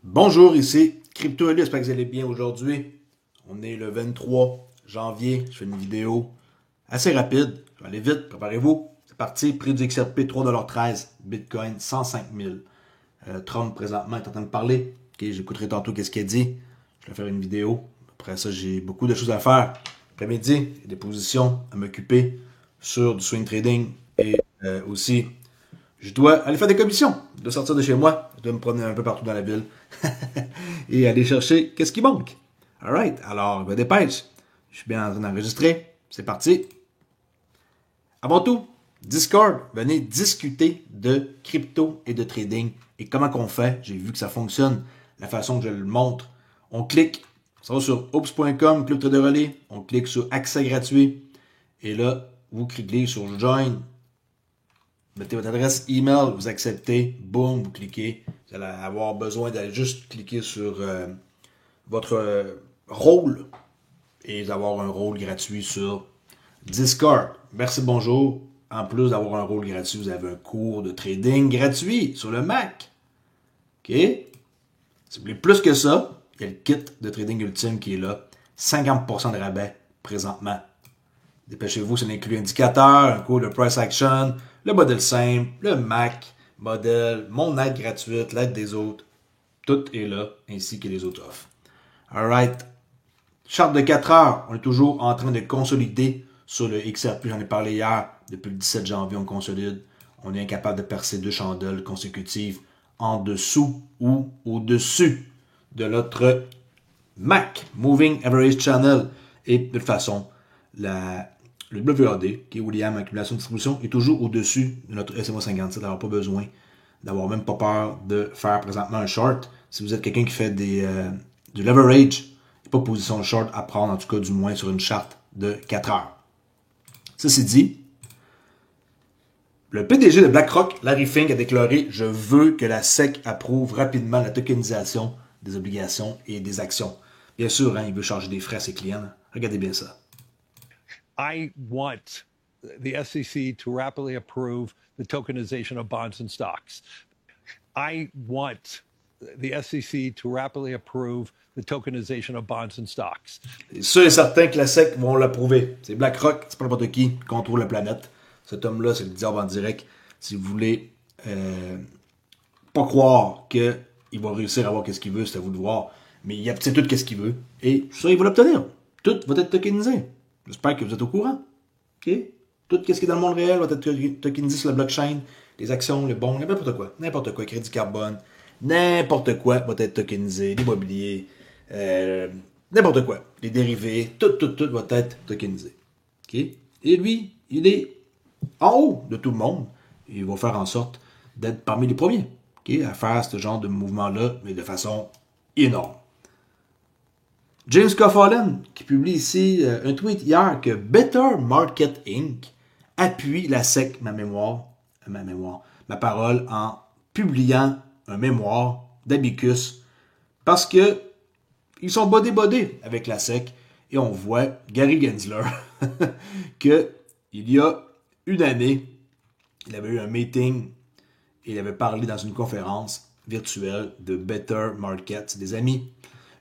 Bonjour, ici Crypto Elite, j'espère que vous allez bien aujourd'hui. On est le 23 janvier, je fais une vidéo assez rapide, je vais aller vite, préparez-vous. C'est parti, prix du XRP 3,13$, Bitcoin 105 000. Trump présentement est en train de parler, ok, j'écouterai tantôt qu'est-ce qu'il a dit, je vais faire une vidéo. Après ça, j'ai beaucoup de choses à faire. Après-midi, il y a des positions à m'occuper sur du swing trading et aussi je dois aller faire des commissions, je dois sortir de chez moi, je dois me promener un peu partout dans la ville et aller chercher qu'est-ce qui manque. Alright, alors je me dépêche. Je suis bien en train d'enregistrer. C'est parti. Avant tout, Discord, venez discuter de crypto et de trading et comment qu'on fait. J'ai vu que ça fonctionne, la façon que je le montre. On clique, ça va sur oops.com, Club Trader Relais, on clique sur accès gratuit et là, vous cliquez sur Join. Mettez votre adresse email, vous acceptez, boum, vous cliquez. Vous allez avoir besoin d'aller juste cliquer sur votre rôle et d'avoir un rôle gratuit sur Discord. Merci, bonjour. En plus d'avoir un rôle gratuit, vous avez un cours de trading gratuit sur le Mac. OK? Si vous voulez plus que ça, il y a le kit de trading ultime qui est là. 50% de rabais présentement. Dépêchez-vous, ça inclut indicateur, un cours de price action, le modèle simple, le Mac, modèle, mon aide gratuite, l'aide des autres. Tout est là, ainsi que les autres offres. Alright. Charte de 4 heures, on est toujours en train de consolider sur le XRP. J'en ai parlé hier. Depuis le 17 janvier, on consolide. On est incapable de percer 2 chandelles consécutives en dessous ou au-dessus de notre MAC, Moving Average Channel. Et de toute façon, le WAD, qui est William Accumulation Distribution, est toujours au-dessus de notre SMA 57. Alors, pas besoin d'avoir même pas peur de faire présentement un short. Si vous êtes quelqu'un qui fait du leverage, pas position short à prendre, en tout cas du moins sur une charte de 4 heures. Ceci dit, le PDG de BlackRock, Larry Fink, a déclaré « Je veux que la SEC approuve rapidement la tokenisation des obligations et des actions. » Bien sûr, hein, il veut charger des frais à ses clients. Regardez bien ça. I want the SEC to rapidly approve the tokenization of bonds and stocks. I want the SEC to rapidly approve the tokenization of bonds and stocks. C'est sûr et certain que la SEC vont l'approuver. C'est BlackRock, c'est pas n'importe qui contrôle la planète. Cet homme-là, c'est le diable en direct. Si vous voulez pas croire qu'il va réussir à avoir ce qu'il veut, c'est à vous de voir. Mais il sait tout ce qu'il veut. Et ça, il va l'obtenir. Tout va être tokenisé. J'espère que vous êtes au courant. OK? Tout ce qui est dans le monde réel va être tokenisé sur la blockchain. Les actions, les bons, n'importe quoi. N'importe quoi. Crédit carbone. N'importe quoi va être tokenisé. L'immobilier. N'importe quoi. Les dérivés. Tout va être tokenisé. OK? Et lui, il est en haut de tout le monde. Il va faire en sorte d'être parmi les premiers. OK? À faire ce genre de mouvement-là, mais de façon énorme. James Coughlin, qui publie ici un tweet hier que Better Market Inc. appuie la SEC, ma parole, en publiant un mémoire d'Abacus parce que ils sont bodés avec la SEC et on voit Gary Gensler que il y a une année, il avait eu un meeting et il avait parlé dans une conférence virtuelle de Better Market, c'est des amis.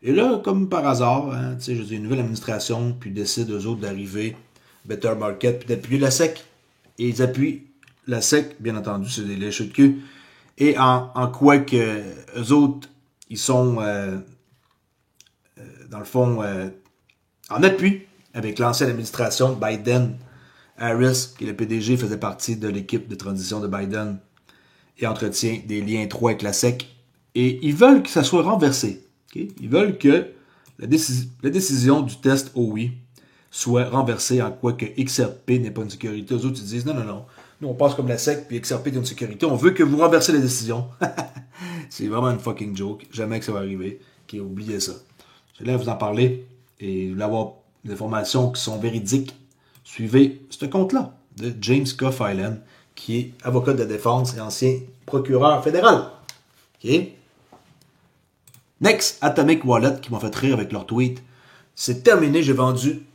Et là, comme par hasard, hein, je dis une nouvelle administration, puis décident eux autres d'arriver, Better Market, puis d'appuyer la SEC. Et ils appuient la SEC, bien entendu, c'est des lécheux de cul. Et en quoi que eux autres, ils sont, dans le fond, en appui avec l'ancienne administration de Biden. Harris, qui est le PDG, faisait partie de l'équipe de transition de Biden et entretient des liens étroits avec la SEC. Et ils veulent que ça soit renversé. Okay? Ils veulent que la décision du test OI soit renversée en quoi que XRP n'est pas une sécurité. Les autres ils disent non. Nous on passe comme la SEC puis XRP est une sécurité. On veut que vous renversez la décision. C'est vraiment une fucking joke. Jamais que ça va arriver. Okay, oubliez ça. Je vais vous en parler et vous voulez avoir des informations qui sont véridiques. Suivez ce compte-là de James Coughlin, qui est avocat de défense et ancien procureur fédéral. OK? Next, Atomic Wallet, qui m'ont fait rire avec leur tweet. C'est terminé, j'ai vendu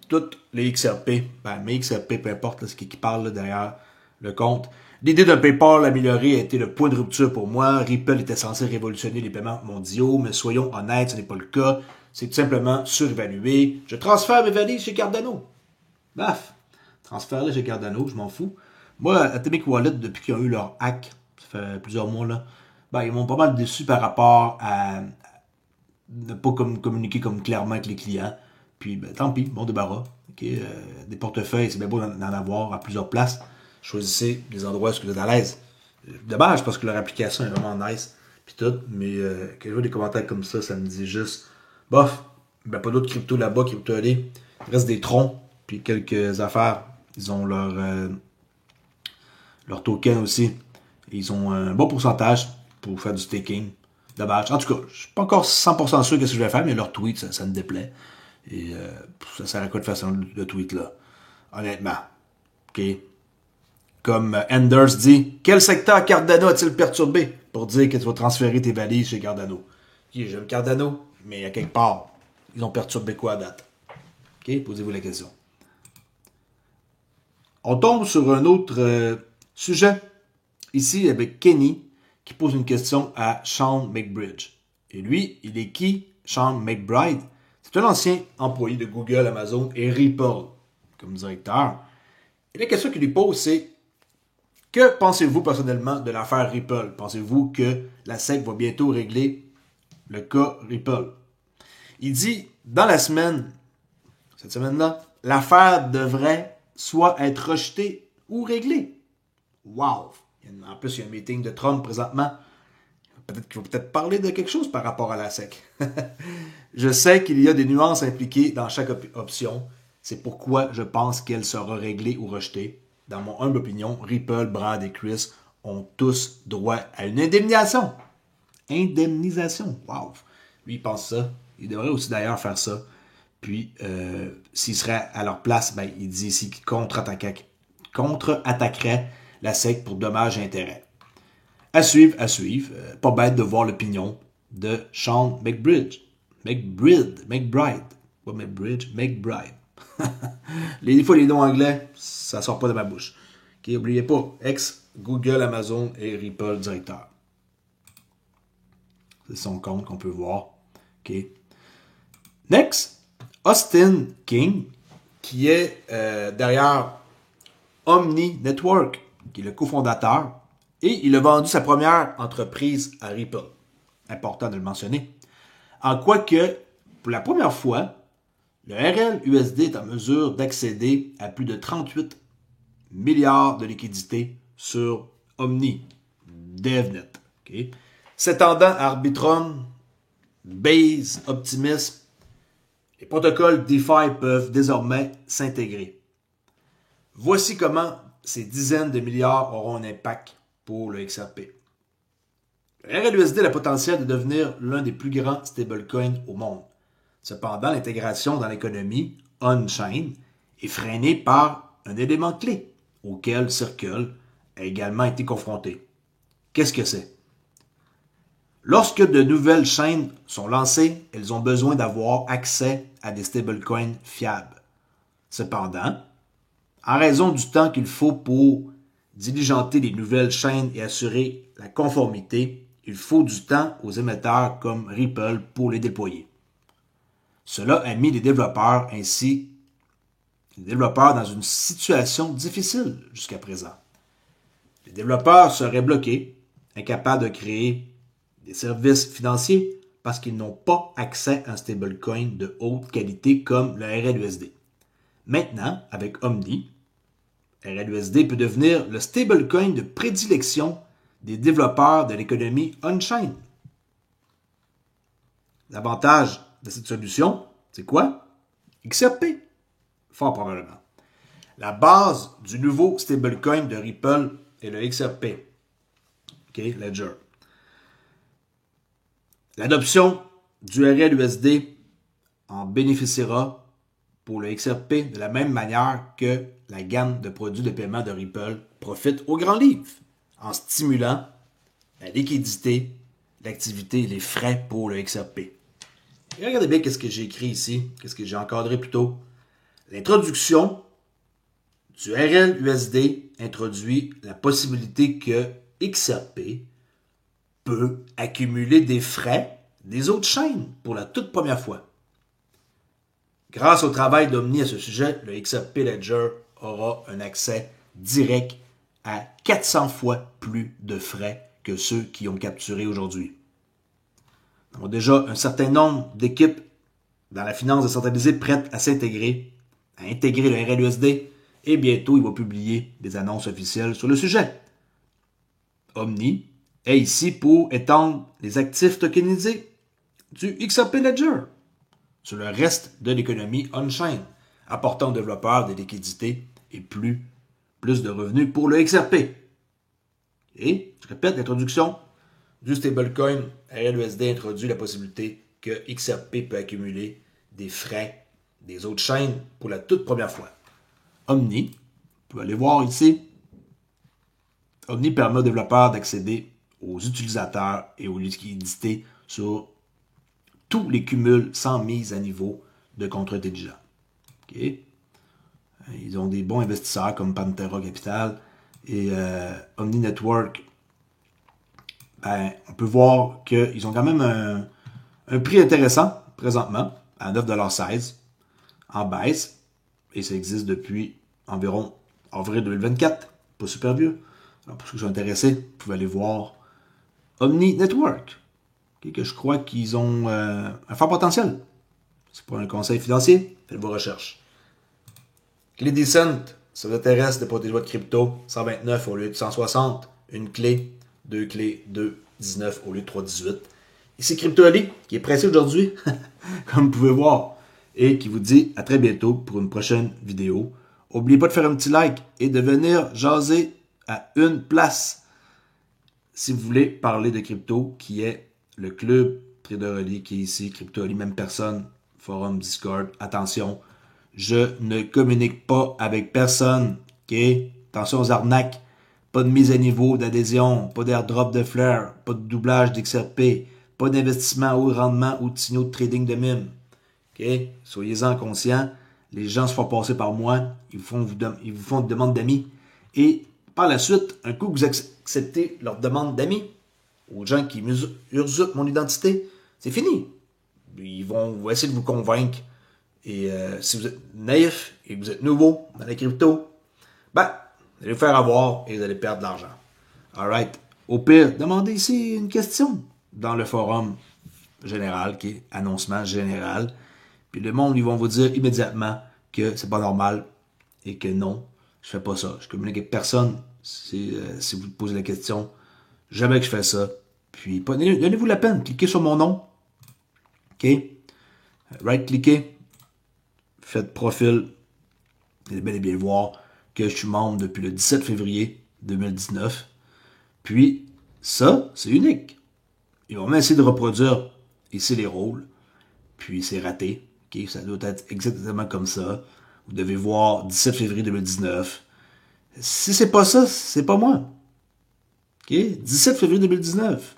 toutes les XRP. Ben, mes XRP, peu importe là, ce qui parle là, derrière le compte. L'idée d'un PayPal amélioré a été le point de rupture pour moi. Ripple était censé révolutionner les paiements mondiaux, mais soyons honnêtes, ce n'est pas le cas. C'est tout simplement surévalué. Je transfère mes valises chez Cardano. Baf! Transfère-les chez Cardano, je m'en fous. Moi, Atomic Wallet, depuis qu'ils ont eu leur hack, ça fait plusieurs mois, là, ben, ils m'ont pas mal déçu par rapport à ne pas communiquer comme clairement avec les clients. Puis, ben, tant pis, bon débarras. Okay? Des portefeuilles, c'est bien beau d'en avoir à plusieurs places. Choisissez les endroits où vous êtes à l'aise. Dommage parce que leur application est vraiment nice. Puis tout, mais quand je vois des commentaires comme ça me dit juste, bof, ben pas d'autres crypto là-bas, crypto allé. Il reste des troncs, puis quelques affaires. Ils ont leur token aussi. Ils ont un bon pourcentage pour faire du staking. Dommage. En tout cas, je suis pas encore 100% sûr de ce que je vais faire, mais leur tweet, ça me déplaît. Et ça sert à quoi de faire le tweet-là? Honnêtement. OK. Comme Enders dit, quel secteur Cardano a-t-il perturbé pour dire que tu vas transférer tes valises chez Cardano? OK, j'aime Cardano, mais à quelque part, ils ont perturbé quoi à date? OK, posez-vous la question. On tombe sur un autre sujet, ici avec Kenny, qui pose une question à Sean McBridge. Et lui, il est qui, Sean McBride? C'est un ancien employé de Google, Amazon et Ripple comme directeur. Et la question qu'il lui pose, c'est que pensez-vous personnellement de l'affaire Ripple? Pensez-vous que la SEC va bientôt régler le cas Ripple? Il dit, dans la semaine, cette semaine-là, l'affaire devrait soit être rejetée ou réglée. Wow! En plus, il y a un meeting de Trump présentement. Peut-être qu'il va peut-être parler de quelque chose par rapport à la SEC. Je sais qu'il y a des nuances impliquées dans chaque option. C'est pourquoi je pense qu'elle sera réglée ou rejetée. Dans mon humble opinion, Ripple, Brad et Chris ont tous droit à une indemnisation. Indemnisation. Wow! Lui, il pense ça. Il devrait aussi d'ailleurs faire ça. Puis, s'il serait à leur place, ben, il dit ici qu'il contre-attaquerait la SEC pour dommages et intérêts. À suivre. Pas bête de voir l'opinion de Sean McBride. Pas McBridge, McBride. Des fois, les noms anglais, ça sort pas de ma bouche. Okay, n'oubliez pas, ex-Google, Amazon et Ripple directeur. C'est son compte qu'on peut voir. Okay. Next, Austin King, qui est derrière Omni Network, qui est le cofondateur, et il a vendu sa première entreprise à Ripple. Important de le mentionner. En quoi que, pour la première fois, le RLUSD est en mesure d'accéder à plus de 38 milliards de liquidités sur Omni, DevNet. Okay? S'étendant à Arbitrum, Base, Optimism, les protocoles DeFi peuvent désormais s'intégrer. Voici comment ces dizaines de milliards auront un impact pour le XRP. Le RLUSD a le potentiel de devenir l'un des plus grands stablecoins au monde. Cependant, l'intégration dans l'économie on-chain est freinée par un élément clé auquel Circle a également été confronté. Qu'est-ce que c'est? Lorsque de nouvelles chaînes sont lancées, elles ont besoin d'avoir accès à des stablecoins fiables. Cependant, en raison du temps qu'il faut pour diligenter les nouvelles chaînes et assurer la conformité, il faut du temps aux émetteurs comme Ripple pour les déployer. Cela a mis les développeurs dans une situation difficile jusqu'à présent. Les développeurs seraient bloqués, incapables de créer des services financiers parce qu'ils n'ont pas accès à un stablecoin de haute qualité comme le RLUSD. Maintenant, avec Omni, RLUSD peut devenir le stablecoin de prédilection des développeurs de l'économie on-chain. L'avantage de cette solution, c'est quoi? XRP. Fort probablement. La base du nouveau stablecoin de Ripple est le XRP. OK, Ledger. L'adoption du RLUSD en bénéficiera pour le XRP de la même manière que la gamme de produits de paiement de Ripple profite au grand livre en stimulant la liquidité, l'activité et les frais pour le XRP. Et regardez bien ce que j'ai écrit ici, qu'est-ce que j'ai encadré plus tôt. L'introduction du RLUSD introduit la possibilité que XRP peut accumuler des frais des autres chaînes pour la toute première fois. Grâce au travail d'Omni à ce sujet, le XRP Ledger aura un accès direct à 400 fois plus de frais que ceux qui ont capturé aujourd'hui. Nous avons déjà un certain nombre d'équipes dans la finance décentralisée prêtes à s'intégrer, à intégrer le RLUSD, et bientôt il va publier des annonces officielles sur le sujet. Omni est ici pour étendre les actifs tokenisés du XRP Ledger sur le reste de l'économie on-chain, apportant aux développeurs des liquidités et plus de revenus pour le XRP. Et, je répète, l'introduction du stablecoin RLUSD introduit la possibilité que XRP peut accumuler des frais des autres chaînes pour la toute première fois. Omni, vous pouvez aller voir ici, Omni permet aux développeurs d'accéder aux utilisateurs et aux liquidités sur tous les cumuls sans mise à niveau de contre-intelligent. Okay. Ils ont des bons investisseurs comme Pantera Capital et Omni Network. Ben, on peut voir qu'ils ont quand même un prix intéressant présentement à 9,16$ en baisse. Et ça existe depuis environ avril 2024. Pas super vieux. Alors pour ceux qui sont intéressés, vous pouvez aller voir Omni Network. Okay, que je crois qu'ils ont un fort potentiel. C'est pour un conseil financier. Faites vos recherches. Clé Decent, ça vous intéresse de protéger votre crypto, 129 au lieu de 160. Une clé, deux clés, 2,19 au lieu de 3,18. Ici Crypto Ali, qui est pressé aujourd'hui, comme vous pouvez voir, et qui vous dit à très bientôt pour une prochaine vidéo. N'oubliez pas de faire un petit like et de venir jaser à une place si vous voulez parler de crypto, qui est le club Trader Ali, qui est ici, Crypto Ali, même personne, forum Discord. Attention, je ne communique pas avec personne, ok? Attention aux arnaques, pas de mise à niveau d'adhésion, pas d'airdrop de fleurs, pas de doublage d'XRP, pas d'investissement à haut rendement ou de signaux de trading de mime. Ok? Soyez-en conscients, les gens se font passer par moi, ils vous font une demande d'amis, et par la suite, un coup que vous acceptez leur demande d'amis, aux gens qui usurpent mon identité, c'est fini. Ils vont essayer de vous convaincre. Et si vous êtes naïf et que vous êtes nouveau dans la crypto, ben, vous allez vous faire avoir et vous allez perdre de l'argent. Alright. Au pire, demandez ici une question dans le forum général, qui est annoncement général. Puis le monde, ils vont vous dire immédiatement que c'est pas normal et que non, je fais pas ça. Je communique avec personne si vous posez la question. Jamais que je fais ça. Puis, donnez-vous la peine. Cliquez sur mon nom. OK? Right-cliquez. Faites profil. Vous allez bel et bien voir que je suis membre depuis le 17 février 2019. Puis, ça, c'est unique. Ils vont même essayer de reproduire ici les rôles. Puis, c'est raté. OK? Ça doit être exactement comme ça. Vous devez voir 17 février 2019. Si c'est pas ça, c'est pas moi. OK? 17 février 2019.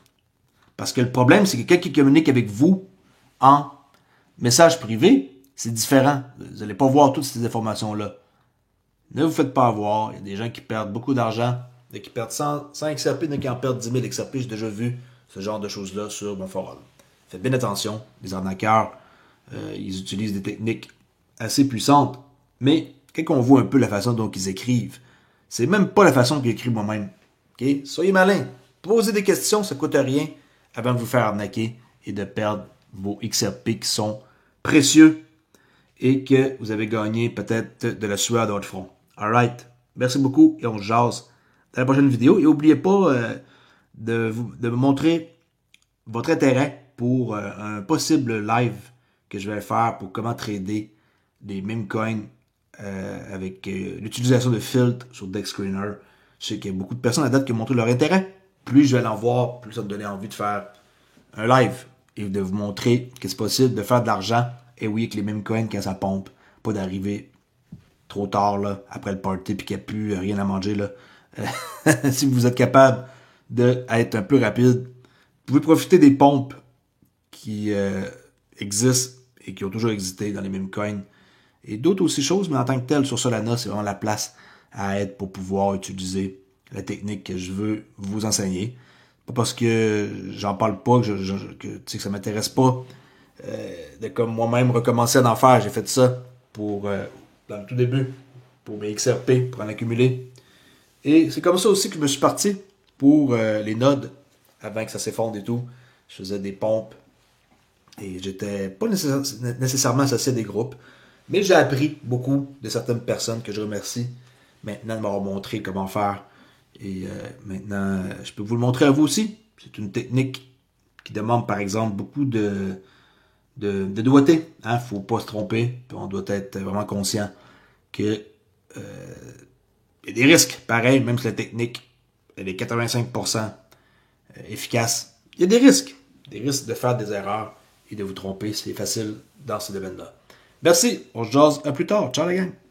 Parce que le problème, c'est que quelqu'un qui communique avec vous en message privé, c'est différent. Vous n'allez pas voir toutes ces informations-là. Ne vous faites pas avoir. Il y a des gens qui perdent beaucoup d'argent, qui perdent 100 XRP, qui en perdent 10 000 XRP. J'ai déjà vu ce genre de choses-là sur mon forum. Faites bien attention. Les arnaqueurs, ils utilisent des techniques assez puissantes. Mais quand on voit un peu la façon dont ils écrivent, c'est même pas la façon que j'écris moi-même. Okay? Soyez malins. Posez des questions, ça ne coûte rien avant de vous faire arnaquer et de perdre vos XRP qui sont précieux et que vous avez gagné peut-être de la sueur de votre front. Alright. Merci beaucoup et on se jase dans la prochaine vidéo. Et n'oubliez pas de me montrer votre intérêt pour un possible live que je vais faire pour comment trader des meme coins avec l'utilisation de filtres sur DexScreener. Je sais qu'il y a beaucoup de personnes à date qui ont montré leur intérêt. Plus je vais l'en voir, plus ça me donner envie de faire un live et de vous montrer que c'est possible de faire de l'argent. Et oui, avec les mêmes coins quand ça pompe. Pas d'arriver trop tard là, après le party puis qu'il n'y a plus rien à manger. Là. Si vous êtes capable d'être un peu rapide, vous pouvez profiter des pompes qui existent et qui ont toujours existé dans les mêmes coins. et d'autres aussi choses, mais en tant que tel, sur Solana, c'est vraiment la place à être pour pouvoir utiliser la technique que je veux vous enseigner. Pas parce que j'en parle pas, que ça m'intéresse pas de comme moi-même recommencer à en faire. J'ai fait ça pour dans le tout début, pour mes XRP, pour en accumuler. Et c'est comme ça aussi que je me suis parti pour les nodes, avant que ça s'effondre et tout. Je faisais des pompes et j'étais pas nécessairement associé à des groupes, mais j'ai appris beaucoup de certaines personnes que je remercie maintenant de m'avoir montré comment faire. Et maintenant, je peux vous le montrer à vous aussi. C'est une technique qui demande, par exemple, beaucoup de doigté. Hein? Faut pas se tromper. Puis on doit être vraiment conscient que y a des risques. Pareil, même si la technique elle est 85% efficace, il y a des risques. Des risques de faire des erreurs et de vous tromper. C'est facile dans ce domaine-là. Merci. On se jase à plus tard. Ciao la gang.